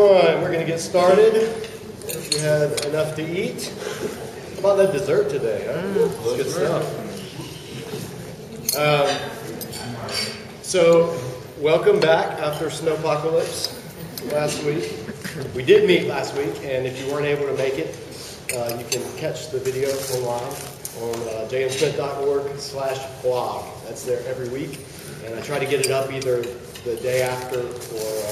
everyone. We're going to get started. Hope you had enough to eat. How about that dessert today? Huh? That's good stuff. So, welcome back after Snowpocalypse last week. We did meet last week, and if you weren't able to make it, you can catch the video online on jamsmith.org/blog. That's there every week, and I try to get it up either the day after or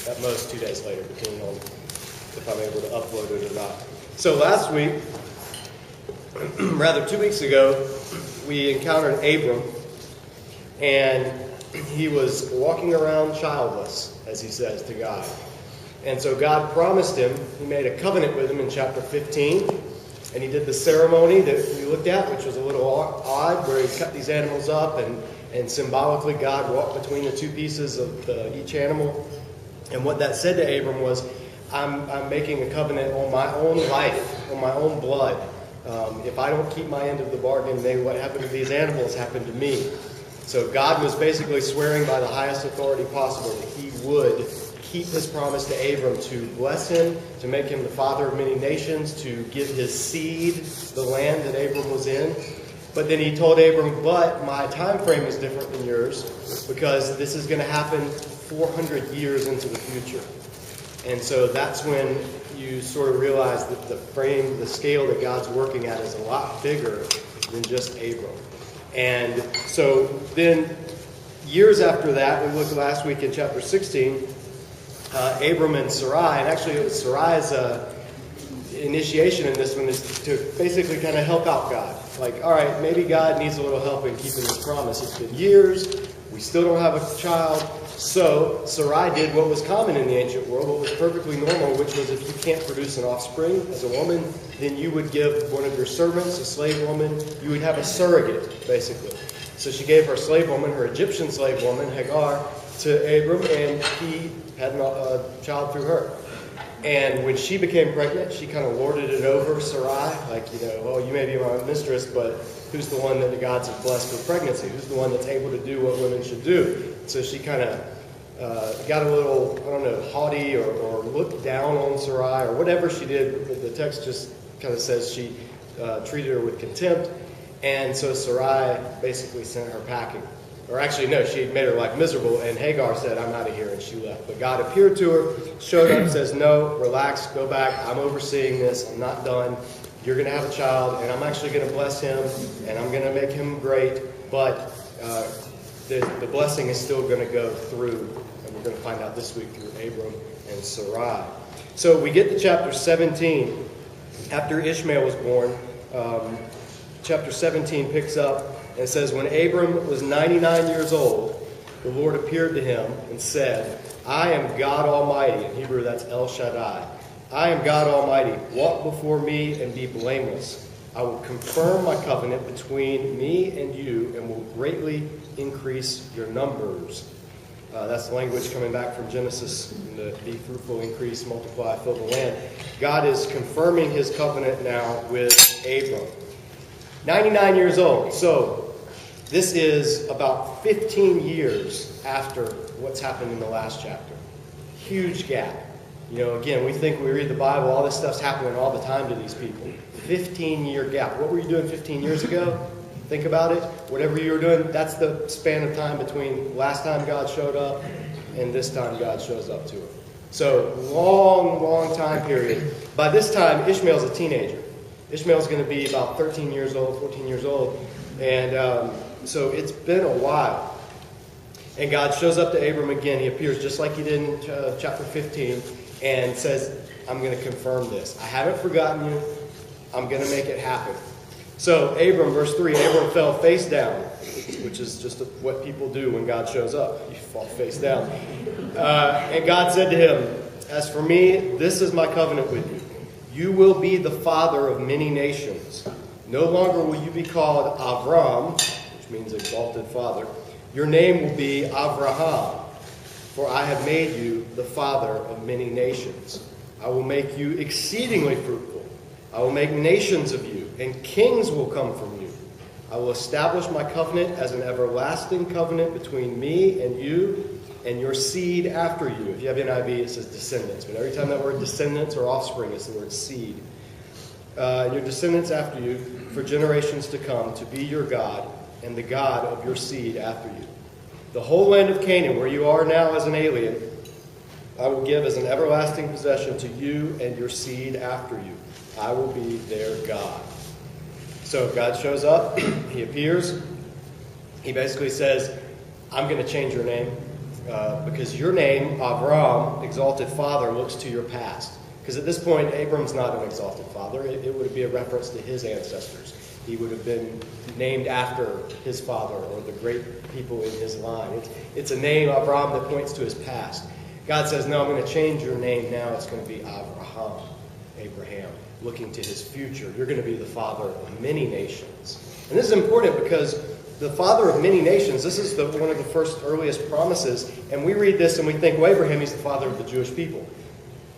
at most 2 days later, depending on if I'm able to upload it or not. So last week, rather 2 weeks ago, we encountered Abram, and he was walking around childless, as he says to God. And so God promised him, he made a covenant with him in chapter 15, and he did the ceremony that we looked at, which was a little odd, where he cut these animals up, and symbolically God walked between the two pieces of each animal. And what that said to Abram was, I'm making a covenant on my own life, on my own blood. If I don't keep my end of the bargain, then what happened to these animals happened to me. So God was basically swearing by the highest authority possible that he would keep his promise to Abram to bless him, to make him the father of many nations, to give his seed the land that Abram was in. But then he told Abram, but my time frame is different than yours because this is going to happen 400 years into the future. And so that's when you sort of realize that the scale that God's working at is a lot bigger than just Abram. And so then years after that, we looked last week in chapter 16, Abram and Sarai, and actually it was Sarai's initiation in this one is to basically kind of help out God. Like, all right, maybe God needs a little help in keeping his promise. It's been years. We still don't have a child. So Sarai did what was common in the ancient world, what was perfectly normal, which was if you can't produce an offspring as a woman, then you would give one of your servants, a slave woman, you would have a surrogate, basically. So she gave her slave woman, her Egyptian slave woman, Hagar, to Abram, and he had a child through her. And when she became pregnant, she kind of lorded it over Sarai, like, well, you may be my mistress, but who's the one that the gods have blessed with pregnancy? Who's the one that's able to do what women should do? So she kind of got a little, haughty or looked down on Sarai or whatever she did. The text just kind of says she treated her with contempt. And so Sarai basically sent her packing. Or actually, no, she made her life miserable, and Hagar said, I'm out of here, and she left. But God appeared to her, showed up, says, no, relax, go back, I'm overseeing this, I'm not done. You're going to have a child, and I'm actually going to bless him, and I'm going to make him great, but the blessing is still going to go through, and we're going to find out this week through Abram and Sarai. So we get to chapter 17. After Ishmael was born, chapter 17 picks up, and it says, when Abram was 99 years old, the Lord appeared to him and said, I am God Almighty. In Hebrew, that's El Shaddai. I am God Almighty. Walk before me and be blameless. I will confirm my covenant between me and you and will greatly increase your numbers. That's the language coming back from Genesis. Be fruitful, increase, multiply, fill the land. God is confirming his covenant now with Abram. 99 years old. So this is about 15 years after what's happened in the last chapter. Huge gap. Again, we think when we read the Bible, all this stuff's happening all the time to these people. 15-year gap. What were you doing 15 years ago? Think about it. Whatever you were doing, that's the span of time between last time God showed up and this time God shows up to him. So long time period. By this time, Ishmael's a teenager. Ishmael's going to be about 13 years old, 14 years old. And so it's been a while. And God shows up to Abram again. He appears just like he did in chapter 15 and says, I'm going to confirm this. I haven't forgotten you. I'm going to make it happen. So Abram, verse 3, Abram fell face down, which is just what people do when God shows up. You fall face down. And God said to him, as for me, this is my covenant with you. You will be the father of many nations. No longer will you be called Abram, which means exalted father. Your name will be Abraham, for I have made you the father of many nations. I will make you exceedingly fruitful. I will make nations of you, and kings will come from you. I will establish my covenant as an everlasting covenant between me and you and your seed after you. If you have NIV, it says descendants. But every time that word descendants or offspring, it's the word seed. And your descendants after you for generations to come, to be your God and the God of your seed after you. The whole land of Canaan, where you are now as an alien, I will give as an everlasting possession to you and your seed after you. I will be their God. So God shows up. He appears. He basically says, I'm going to change your name because your name, Abram, exalted father, looks to your past. Because at this point, Abram's not an exalted father. It would be a reference to his ancestors. He would have been named after his father or the great people in his line. It's a name, Abram, that points to his past. God says, no, I'm going to change your name now. It's going to be Abraham, looking to his future. You're going to be the father of many nations. And this is important because the father of many nations, this is one of the first earliest promises. And we read this and we think, well, Abraham, he's the father of the Jewish people.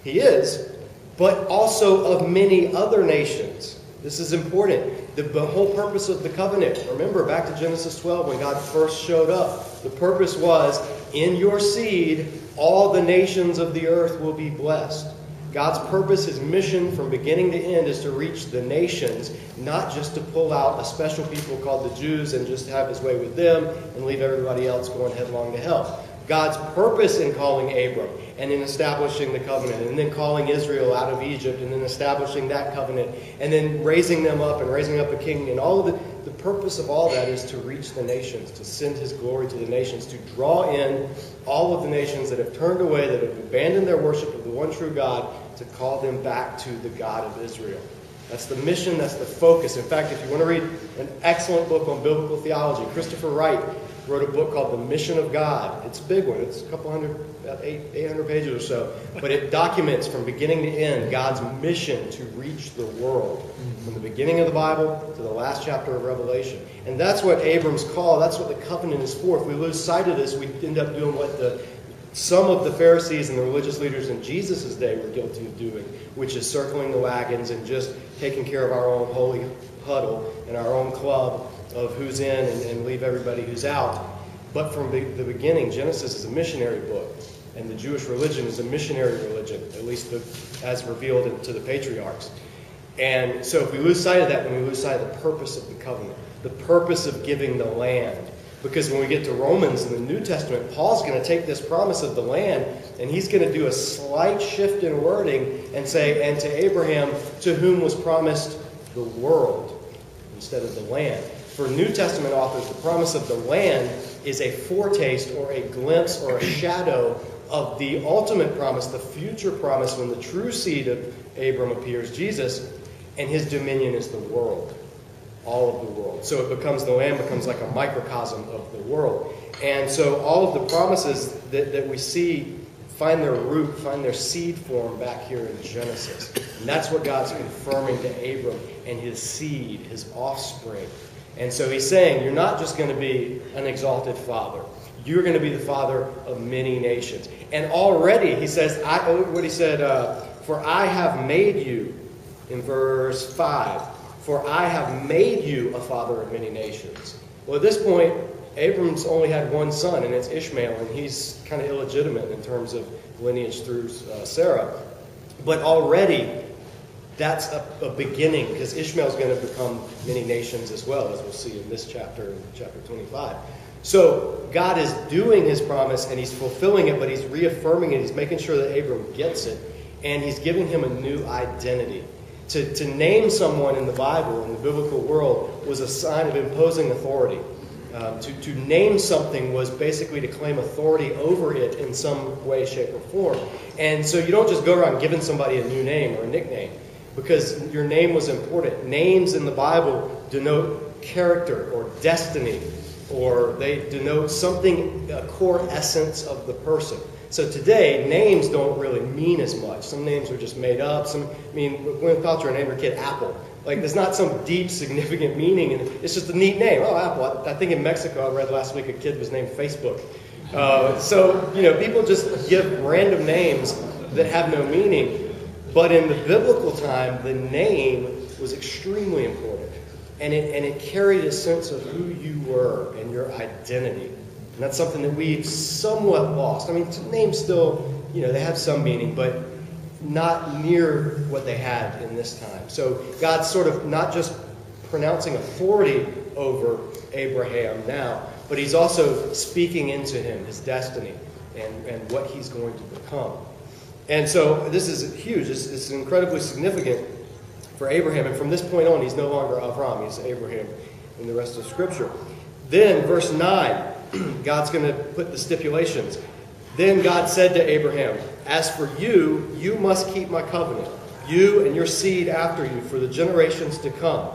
He is, but also of many other nations. This is important. The whole purpose of the covenant, remember back to Genesis 12 when God first showed up, the purpose was, in your seed, all the nations of the earth will be blessed. God's purpose, his mission from beginning to end is to reach the nations, not just to pull out a special people called the Jews and just have his way with them and leave everybody else going headlong to hell. God's purpose in calling Abram and in establishing the covenant and then calling Israel out of Egypt and then establishing that covenant and then raising them up and raising up a king and all of the purpose of all that is to reach the nations, to send his glory to the nations, to draw in all of the nations that have turned away, that have abandoned their worship of the one true God, to call them back to the God of Israel. That's the mission, that's the focus. In fact, if you want to read an excellent book on biblical theology, Christopher Wright wrote a book called The Mission of God. It's a big one. It's a couple hundred, about 800 pages or so. But it documents from beginning to end God's mission to reach the world. From the beginning of the Bible to the last chapter of Revelation. And that's what Abram's call, that's what the covenant is for. If we lose sight of this, we end up doing what some of the Pharisees and the religious leaders in Jesus' day were guilty of doing, which is circling the wagons and just taking care of our own holy huddle and our own club of who's in and leave everybody who's out. But from the beginning, Genesis is a missionary book, and the Jewish religion is a missionary religion, at least as revealed to the patriarchs. And so if we lose sight of that, then we lose sight of the purpose of the covenant, the purpose of giving the land. Because when we get to Romans in the New Testament, Paul's going to take this promise of the land, and he's going to do a slight shift in wording and say, and to Abraham, to whom was promised the world instead of the land. For New Testament authors, the promise of the land is a foretaste or a glimpse or a shadow of the ultimate promise, the future promise when the true seed of Abram appears, Jesus, and his dominion is the world, all of the world. So it becomes, the land becomes like a microcosm of the world. And so all of the promises that we see find their root, find their seed form back here in Genesis. And that's what God's confirming to Abram and his seed, his offspring. And so he's saying, you're not just going to be an exalted father. You're going to be the father of many nations. And already, he says, for I have made you, in verse 5, for I have made you a father of many nations. Well, at this point, Abram's only had one son, and it's Ishmael, and he's kind of illegitimate in terms of lineage through Sarah. But already, that's a beginning, because Ishmael's going to become many nations as well, as we'll see in this chapter, in chapter 25. So God is doing his promise, and he's fulfilling it, but he's reaffirming it. He's making sure that Abram gets it, and he's giving him a new identity. To name someone in the Bible, in the biblical world, was a sign of imposing authority. To name something was basically to claim authority over it in some way, shape, or form. And so you don't just go around giving somebody a new name or a nickname, because your name was important. Names in the Bible denote character or destiny, or they denote something, a core essence of the person. So today, names don't really mean as much. Some names are just made up. Gwyneth Paltrow named her kid Apple. Like, there's not some deep, significant meaning, and it's just a neat name. Oh, Apple. I think in Mexico, I read last week a kid was named Facebook. People just give random names that have no meaning. But in the biblical time, the name was extremely important. And it carried a sense of who you were and your identity. And that's something that we've somewhat lost. I mean, names still, they have some meaning, but not near what they had in this time. So God's sort of not just pronouncing authority over Abraham now, but he's also speaking into him, his destiny, and what he's going to become. And so this is huge. It's incredibly significant for Abraham. And from this point on, he's no longer Abram. He's Abraham in the rest of Scripture. Then, verse 9, God's going to put the stipulations. Then God said to Abraham, "As for you, you must keep my covenant, you and your seed after you, for the generations to come.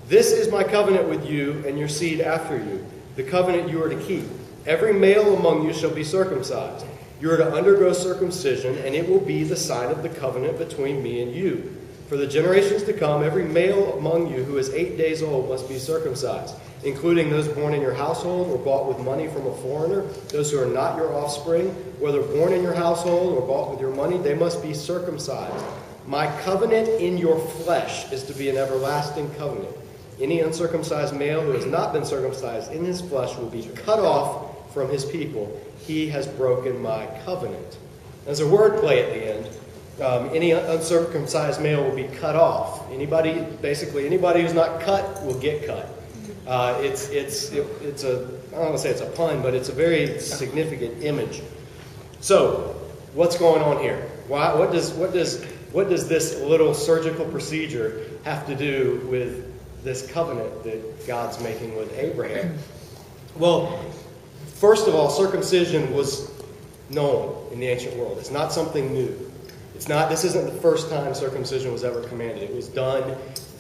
This is my covenant with you and your seed after you, the covenant you are to keep. Every male among you shall be circumcised. You are to undergo circumcision, and it will be the sign of the covenant between me and you. For the generations to come, every male among you who is 8 days old must be circumcised, including those born in your household or bought with money from a foreigner, those who are not your offspring, whether born in your household or bought with your money, they must be circumcised. My covenant in your flesh is to be an everlasting covenant. Any uncircumcised male who has not been circumcised in his flesh will be cut off from his people. He has broken my covenant." There's a wordplay at the end. Any uncircumcised male will be cut off. Basically anybody who's not cut will get cut. It's a, I don't want to say it's a pun, but it's a very significant image. So, what's going on here? What does this little surgical procedure have to do with this covenant that God's making with Abraham? Well, first of all, circumcision was known in the ancient world. It's not something new. This isn't the first time circumcision was ever commanded. It was done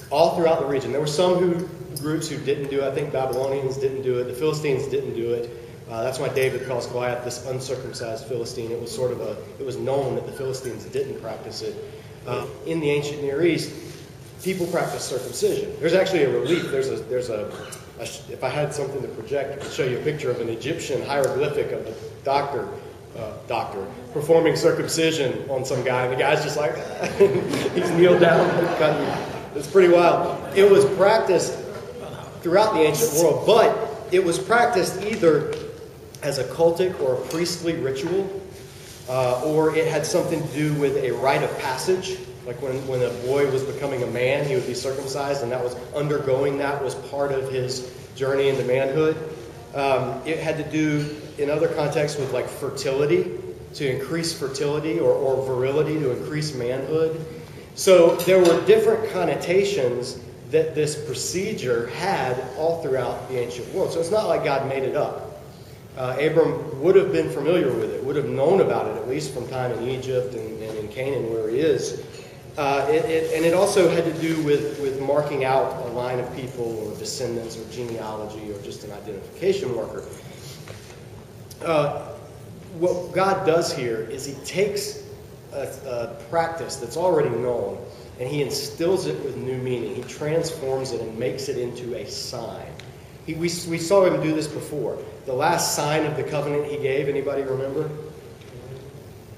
all throughout the region. There were some groups who didn't do it. I think Babylonians didn't do it. The Philistines didn't do it. That's why David calls Goliath this uncircumcised Philistine. It was it was known that the Philistines didn't practice it. In the ancient Near East, people practiced circumcision. There's actually a relief. If I had something to project, I could show you a picture of an Egyptian hieroglyphic of a doctor performing circumcision on some guy. And the guy's just like, he's kneeled down and cutting. It's pretty wild. It was practiced throughout the ancient world, but it was practiced either as a cultic or a priestly ritual, or it had something to do with a rite of passage. Like when a boy was becoming a man, he would be circumcised, and that was part of his journey into manhood. It had to do, in other contexts, with like fertility, to increase fertility, or virility, to increase manhood. So there were different connotations that this procedure had all throughout the ancient world. So it's not like God made it up. Abram would have been familiar with it, would have known about it, at least from time in Egypt and in Canaan where he is. And it also had to do with marking out a line of people or descendants or genealogy or just an identification marker. What God does here is he takes a practice that's already known and he instills it with new meaning. He transforms it and makes it into a sign. We saw him do this before. The last sign of the covenant he gave, anybody remember?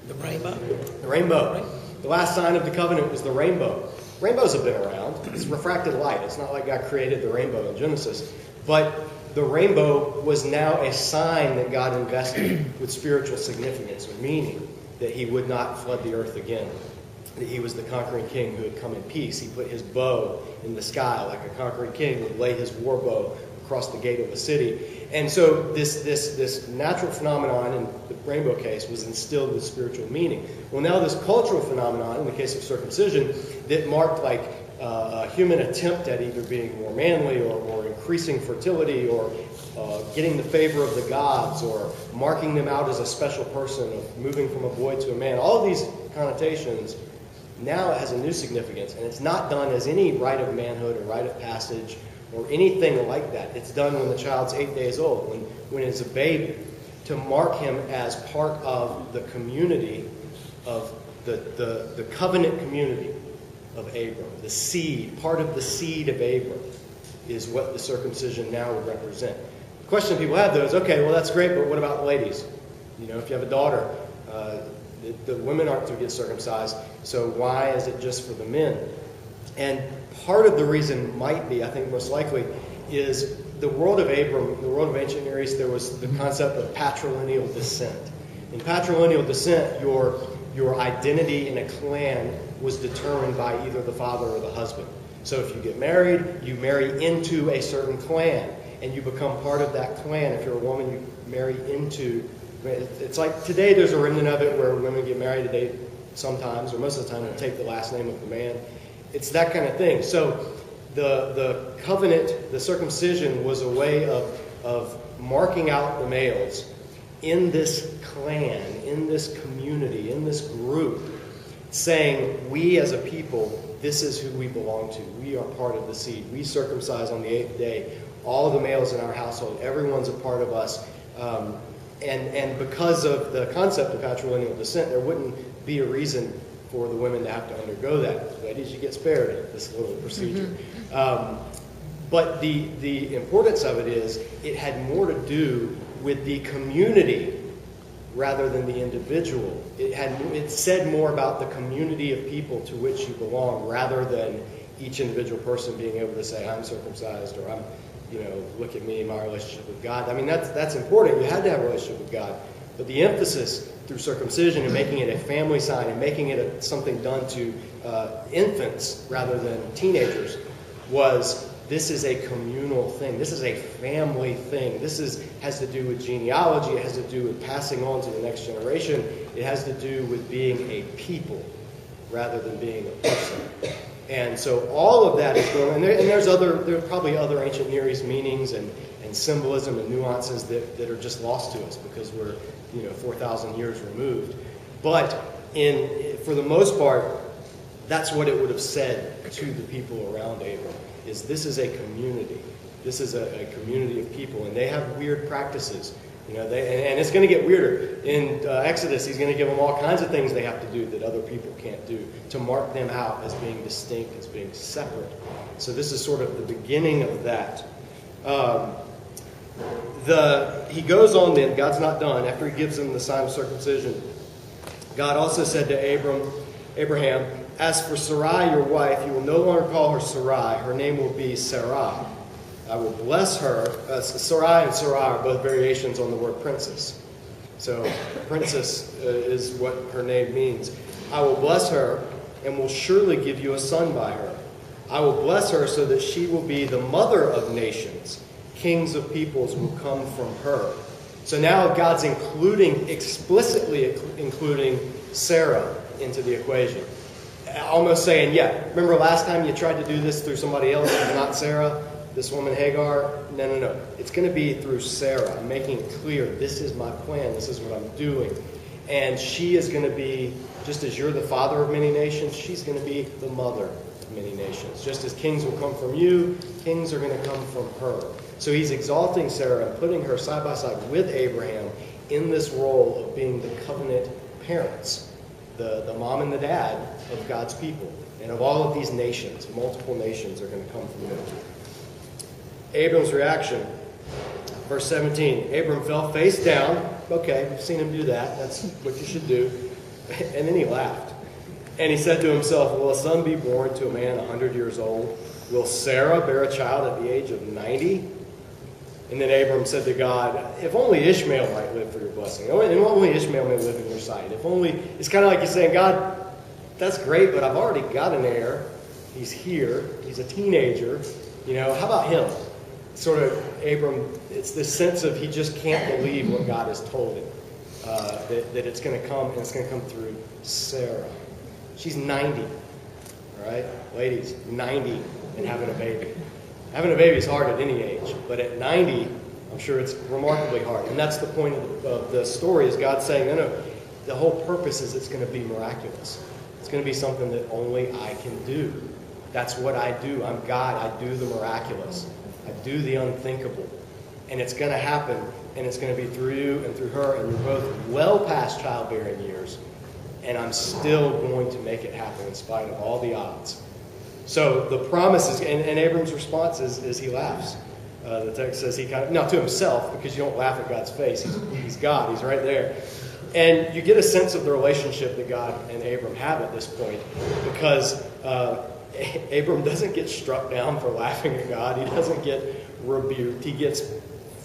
The rainbow. The rainbow. Right. The last sign of the covenant was the rainbow. Rainbows have been around. It's refracted light. It's not like God created the rainbow in Genesis. But the rainbow was now a sign that God invested with spiritual significance or meaning, that he would not flood the earth again, that he was the conquering king who had come in peace. He put his bow in the sky like a conquering king would lay his war bow across the gate of a city. And so this natural phenomenon in the rainbow case was instilled with spiritual meaning. Well, now this cultural phenomenon, in the case of circumcision, that marked like a human attempt at either being more manly or increasing fertility or getting the favor of the gods or marking them out as a special person, of moving from a boy to a man. All of these connotations, now it has a new significance, and it's not done as any rite of manhood or rite of passage or anything like that. It's done when the child's 8 days old, when it's a baby, to mark him as part of the community of the covenant community of Abram. The seed, part of the seed of Abram is what the circumcision now would represent. The question people have though is, okay, well that's great, but what about the ladies? If you have a daughter, the women aren't to get circumcised, so why is it just for the men? And part of the reason might be, I think most likely, is the world of Abram, the world of ancient Near East, there was the concept of patrilineal descent. In patrilineal descent, your identity in a clan was determined by either the father or the husband. So if you get married, you marry into a certain clan, and you become part of that clan. If you're a woman, you marry into... It's like today there's a remnant of it where women get married today sometimes, or most of the time, and take the last name of the man. It's that kind of thing. So the covenant, the circumcision, was a way of marking out the males in this clan, in this community, in this group, saying, we as a people, this is who we belong to. We are part of the seed. We circumcise on the 8th day. All the males in our household, everyone's a part of us. And because of the concept of patrilineal descent, there wouldn't be a reason for the women to have to undergo that. Ladies, you get spared this little procedure. But the importance of it is it had more to do with the community rather than the individual. It said more about the community of people to which you belong rather than each individual person being able to say, I'm circumcised, or I'm, look at me, my relationship with God. I mean, that's important. You had to have a relationship with God. But the emphasis through circumcision and making it a family sign and making it something done to infants rather than teenagers was, this is a communal thing. This is a family thing. This has to do with genealogy. It has to do with passing on to the next generation. It has to do with being a people rather than being a person. And so all of that is going, and there are probably other ancient Near East meanings and symbolism and nuances that are just lost to us because we're 4,000 years removed. But for the most part, that's what it would have said to the people around Abram. This is a community. This is a community of people, and they have weird practices. And it's going to get weirder. In Exodus, he's going to give them all kinds of things they have to do that other people can't do to mark them out as being distinct, as being separate. So this is sort of the beginning of that. He goes on then, God's not done, after he gives them the sign of circumcision. God also said to Abraham, as for Sarai, your wife, you will no longer call her Sarai. Her name will be Sarai. I will bless her. Sarai and Sarai are both variations on the word princess. So princess is what her name means. I will bless her and will surely give you a son by her. I will bless her so that she will be the mother of nations. Kings of peoples will come from her. So now God's explicitly including Sarah into the equation. Almost saying, yeah, remember last time you tried to do this through somebody else and not Sarah? This woman Hagar? No. It's going to be through Sarah. I'm making it clear, this is my plan. This is what I'm doing. And she is going to be, just as you're the father of many nations, she's going to be the mother of many nations. Just as kings will come from you, kings are going to come from her. So he's exalting Sarah and putting her side by side with Abraham in this role of being the covenant parents, the mom and the dad of God's people. And of all of these nations, multiple nations are going to come from them. Abram's reaction, verse 17, Abram fell face down. Okay, we've seen him do that. That's what you should do. And then he laughed. And he said to himself, will a son be born to a man 100 years old? Will Sarah bear a child at the age of 90? And then Abram said to God, if only Ishmael might live for your blessing. And only Ishmael may live in your sight. If only, it's kind of like you're saying, God, that's great, but I've already got an heir. He's here. He's a teenager. How about him? Sort of, Abram, it's this sense of he just can't believe what God has told him. That it's going to come, and it's going to come through Sarah. She's 90, all right? Ladies, 90 and having a baby. Having a baby is hard at any age, but at 90, I'm sure it's remarkably hard. And that's the point of the story, is God saying, no, the whole purpose is it's going to be miraculous. It's going to be something that only I can do. That's what I do. I'm God. I do the miraculous. I do the unthinkable. And it's going to happen, and it's going to be through you and through her, and you're both well past childbearing years, and I'm still going to make it happen in spite of all the odds. So the promise is, and Abram's response is he laughs. The text says he not to himself, because you don't laugh at God's face. He's God. He's right there. And you get a sense of the relationship that God and Abram have at this point, because Abram doesn't get struck down for laughing at God. He doesn't get rebuked. He gets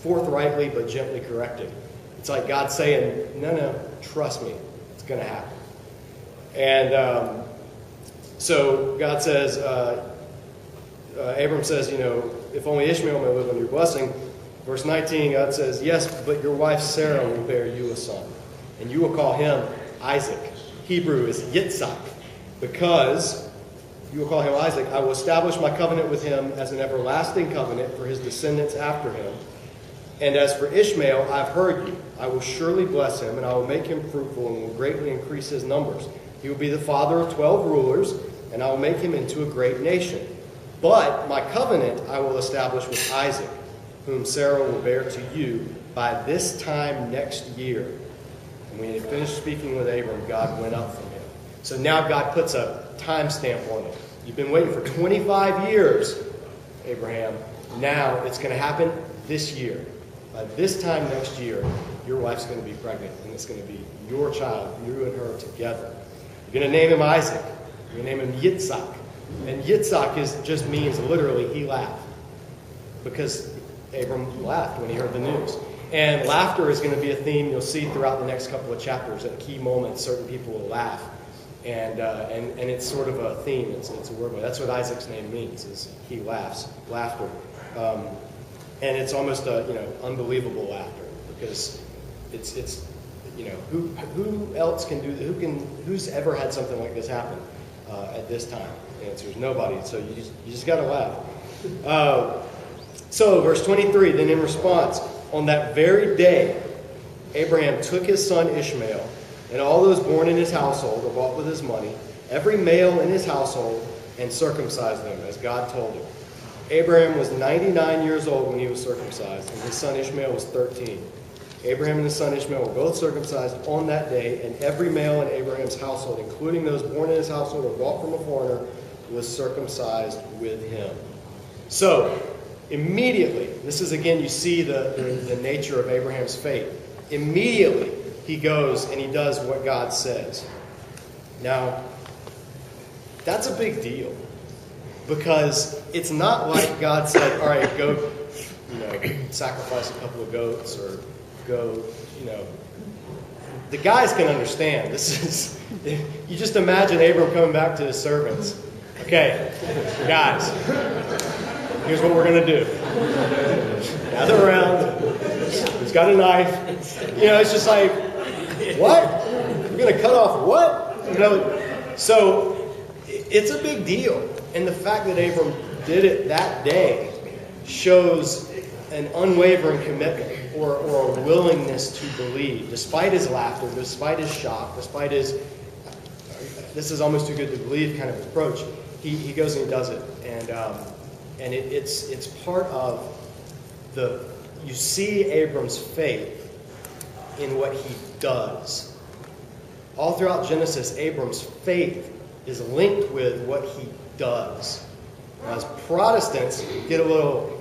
forthrightly but gently corrected. It's like God saying, no, trust me, it's going to happen. And so God says, Abram says, if only Ishmael may live under your blessing. Verse 19, God says, yes, but your wife Sarah will bear you a son, and you will call him Isaac. Hebrew is Yitzhak, because you will call him Isaac. I will establish my covenant with him as an everlasting covenant for his descendants after him. And as for Ishmael, I've heard you. I will surely bless him, and I will make him fruitful and will greatly increase his numbers. He will be the father of 12 rulers, and I will make him into a great nation. But my covenant I will establish with Isaac, whom Sarah will bear to you by this time next year. And when he had finished speaking with Abram, God went up from him. So now God puts a timestamp on it. You've been waiting for 25 years, Abraham. Now it's going to happen this year. By this time next year, your wife's going to be pregnant, and it's going to be your child, you and her together. You're going to name him Isaac. You're going to name him Yitzhak. And Yitzhak just means literally he laughed, because Abram laughed when he heard the news. And laughter is going to be a theme you'll see throughout the next couple of chapters. At key moments, certain people will laugh. And it's sort of a theme. It's a word. That's what Isaac's name means, is he laughs, laughter. And it's almost unbelievable laughter, because it's who else can do who's ever had something like this happen at this time? The answer is nobody. So you just got to laugh. So verse 23. Then in response, on that very day, Abraham took his son Ishmael and all those born in his household or bought with his money, every male in his household, and circumcised them, as God told him. Abraham was 99 years old when he was circumcised, and his son Ishmael was 13. Abraham and his son Ishmael were both circumcised on that day, and every male in Abraham's household, including those born in his household or bought from a foreigner, was circumcised with him. So, immediately, this is again, you see the nature of Abraham's faith. Immediately, he goes and he does what God says. Now, that's a big deal, because it's not like God said, all right, go, sacrifice a couple of goats, or go, the guys can understand. This is, you just imagine Abram coming back to his servants. Okay, guys, here's what we're going to do. Gather around. Who's got a knife? It's just like, what? We're going to cut off what? So it's a big deal. And the fact that Abram did it that day shows an unwavering commitment or a willingness to believe, despite his laughter, despite his shock, despite his, this is almost too good to believe kind of approach. He goes and he does it. And it's part of you see Abram's faith in what he does. All throughout Genesis, Abram's faith is linked with what he does. Now, as Protestants, get a little,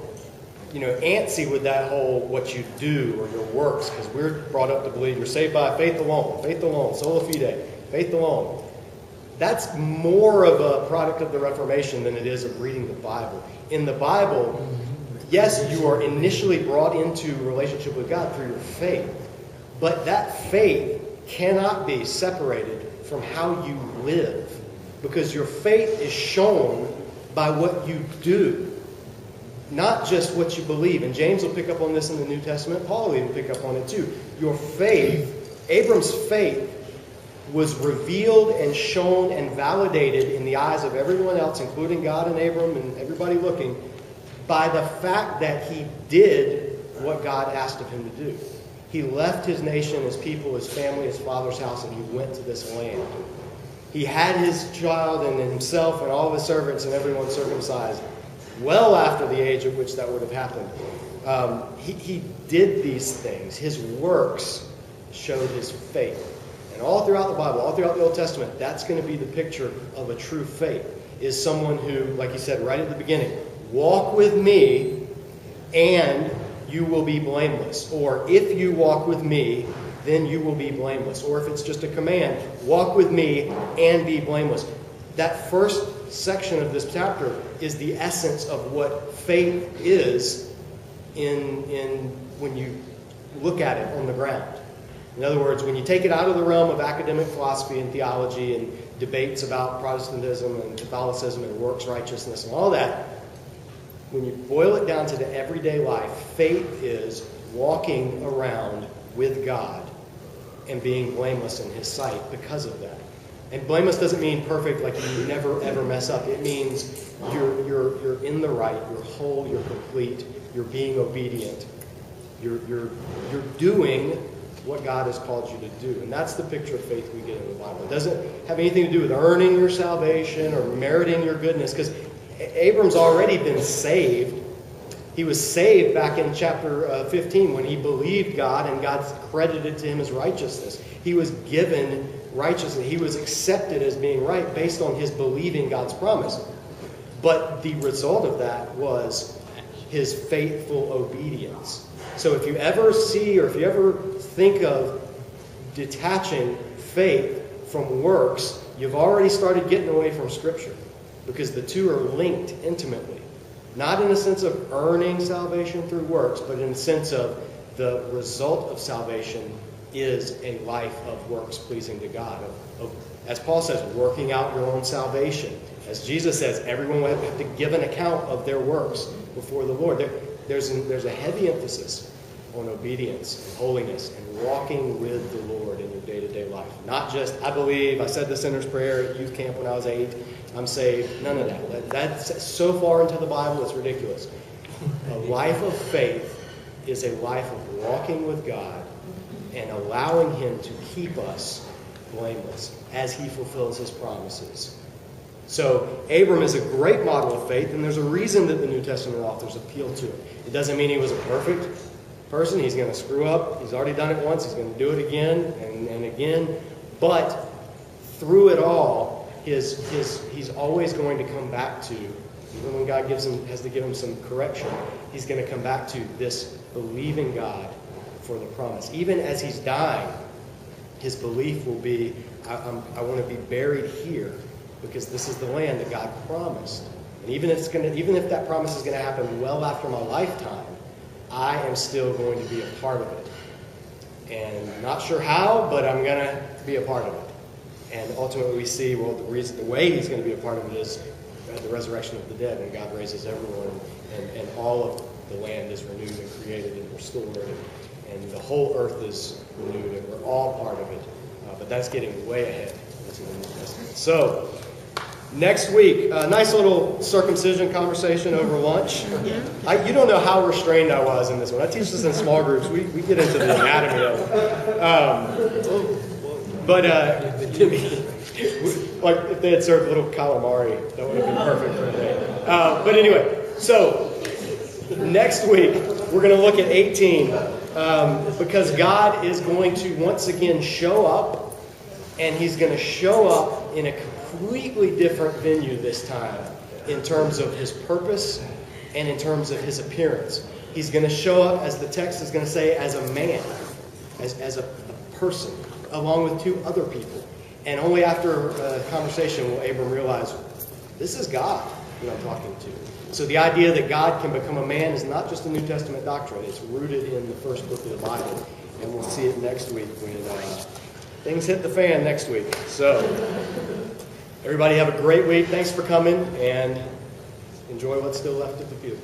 antsy with that whole what you do or your works, because we're brought up to believe you're saved by faith alone, sola fide, faith alone. That's more of a product of the Reformation than it is of reading the Bible. In the Bible, yes, you are initially brought into relationship with God through your faith, but that faith cannot be separated from how you live, because your faith is shown by what you do, not just what you believe. And James will pick up on this in the New Testament. Paul will even pick up on it too. Your faith, Abram's faith, was revealed and shown and validated in the eyes of everyone else, including God and Abram and everybody looking, by the fact that he did what God asked of him to do. He left his nation, his people, his family, his father's house, and he went to this land. He had his child and himself and all of his servants and everyone circumcised well after the age at which that would have happened. He did these things. His works showed his faith. And all throughout the Bible, all throughout the Old Testament, that's going to be the picture of a true faith, is someone who, like he said right at the beginning, walk with me and you will be blameless. Or if you walk with me, then you will be blameless. Or if it's just a command, walk with me and be blameless. that first section of this chapter is the essence of what faith is in when you look at it on the ground. In other words, when you take it out of the realm of academic philosophy and theology and debates about Protestantism and Catholicism and works righteousness and all that, when you boil it down to the everyday life, faith is walking around with God and being blameless in His sight because of that. And blameless doesn't mean perfect, like you never ever mess up. It means you're in the right, you're whole, you're complete, you're being obedient, you're doing what God has called you to do. And that's the picture of faith we get in the Bible. It doesn't have anything to do with earning your salvation or meriting your goodness, because Abram's already been saved. He was saved back in chapter 15 when he believed God and God credited to him as righteousness. He was given righteousness. He was accepted as being right based on his believing God's promise. But the result of that was his faithful obedience. So if you ever see or if you ever think of detaching faith from works, you've already started getting away from Scripture, because the two are linked intimately. Not in a sense of earning salvation through works, but in the sense of the result of salvation is a life of works pleasing to God. As Paul says, working out your own salvation. As Jesus says, everyone will have to give an account of their works before the Lord. There's a heavy emphasis on obedience and holiness and walking with the Lord in your day-to-day life. Not just, I believe, I said the sinner's prayer at youth camp when I was 8, I'm saved. None of that. That's so far into the Bible, it's ridiculous. A life of faith is a life of walking with God and allowing Him to keep us blameless as He fulfills His promises. So Abram is a great model of faith, and there's a reason that the New Testament authors appeal to it. It doesn't mean he was a perfect person. He's going to screw up. He's already done it once. He's going to do it again and again. But through it all, he's always going to come back to, even when God has to give him some correction, he's going to come back to this believing God for the promise. Even as he's dying, his belief will be, I want to be buried here, because this is the land that God promised. And even if that promise is going to happen well after my lifetime, I am still going to be a part of it. And not sure how, but I'm going to be a part of it. And ultimately we see, well, the way he's going to be a part of it is the resurrection of the dead, when God raises everyone, and all of the land is renewed and created and restored, and the whole earth is renewed, and we're all part of it. But that's getting way ahead into the New Testament. So, next week, a nice little circumcision conversation over lunch. You don't know how restrained I was in this one. I teach this in small groups. We get into the anatomy of it. Like if they had served a little calamari, that would have been perfect for today. But anyway, so next week, we're going to look at 18 because God is going to once again show up, and He's going to show up in a completely different venue this time in terms of His purpose and in terms of His appearance. He's going to show up, as the text is going to say, as a man, as a person, along with two other people. And only after a conversation will Abram realize, this is God that I'm talking to. So the idea that God can become a man is not just a New Testament doctrine. It's rooted in the first book of the Bible. And we'll see it next week when things hit the fan next week. So everybody have a great week. Thanks for coming, and enjoy what's still left of the field.